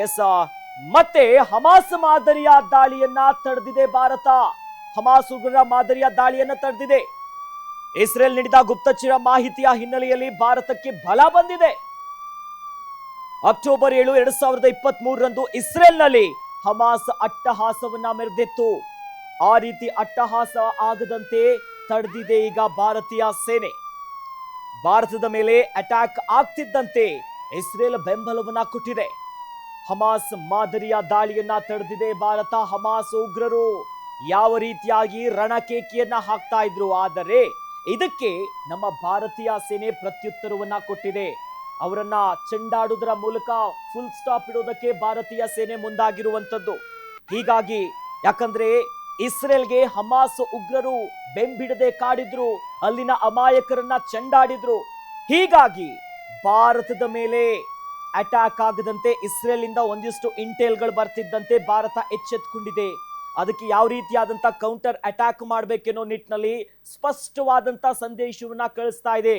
S ಮತ್ತೆ Hamas ಮಾದರಿಯ ದಾಳಿಯನ್ನ ತಡೆದಿದೆ Bharat. Hamas ಉಗ್ರರ ಮಾದರಿಯ ದಾಳಿಯನ್ನ ತಡೆದಿದೆ. ಇಸ್ರೇಲ್ ನೀಡಿದ ಗುಪ್ತಚರ ಮಾಹಿತಿಯ ಹಿನ್ನೆಲೆಯಲ್ಲಿ ಭಾರತಕ್ಕೆ ಬಲ ಬಂದಿದೆ. ಅಕ್ಟೋಬರ್ 7, 2023ರಂದು ಇಸ್ರೇಲ್ನಲ್ಲಿ ಹಮಾಸ್ ಅಟ್ಟಹಾಸವನ್ನ ಮೆರೆದಿತ್ತು. ಆ ರೀತಿ ಅಟ್ಟಹಾಸ ಆಗದಂತೆ ತಡೆದಿದೆ ಈಗ ಭಾರತೀಯ ಸೇನೆ. ಭಾರತದ ಮೇಲೆ ಅಟ್ಯಾಕ್ ಆಗ್ತಿದ್ದಂತೆ ಇಸ್ರೇಲ್ ಬೆಂಬಲವನ್ನ ಕೊಟ್ಟಿದೆ. ಹಮಾಸ್ ಮಾದರಿಯ ದಾಳಿಯನ್ನ ತಡೆದಿದೆ ಭಾರತ. ಹಮಾಸ್ ಉಗ್ರರು ಯಾವ ರೀತಿಯಾಗಿ ರಣಕೇಕಿಯನ್ನ ಹಾಕ್ತಾ ಇದ್ರು, ಆದರೆ ಇದಕ್ಕೆ ನಮ್ಮ ಭಾರತೀಯ ಸೇನೆ ಪ್ರತ್ಯುತ್ತರವನ್ನ ಕೊಟ್ಟಿದೆ. ಅವರನ್ನ ಚೆಂಡಾಡುವುದರ ಮೂಲಕ ಫುಲ್ ಸ್ಟಾಪ್ ಇಡೋದಕ್ಕೆ ಭಾರತೀಯ ಸೇನೆ ಮುಂದಾಗಿರುವಂತದ್ದು. ಹೀಗಾಗಿ ಯಾಕಂದ್ರೆ ಇಸ್ರೇಲ್ಗೆ ಹಮಾಸ್ ಉಗ್ರರು ಬೆಂಬಿಡದೆ ಕಾಡಿದ್ರು, ಅಲ್ಲಿನ ಅಮಾಯಕರನ್ನ ಚೆಂಡಾಡಿದ್ರು. ಹೀಗಾಗಿ ಭಾರತದ ಮೇಲೆ ಅಟ್ಯಾಕ್ ಆಗದಂತೆ ಇಸ್ರೇಲ್ ಇಂದ ಒಂದಿಷ್ಟು ಇಂಟೇಲ್ಗಳು ಬರ್ತಿದ್ದಂತೆ ಭಾರತ ಎಚ್ಚೆತ್ತುಕೊಂಡಿದೆ. ಅದಕ್ಕೆ ಯಾವ ರೀತಿಯಾದಂತ ಕೌಂಟರ್ ಅಟ್ಯಾಕ್ ಮಾಡಬೇಕೆನ್ನೋ ನಿಟ್ಟಿನಲ್ಲಿ ಸ್ಪಷ್ಟವಾದಂತ ಸಂದೇಶವನ್ನ ಕಳಿಸ್ತಾ ಇದೆ.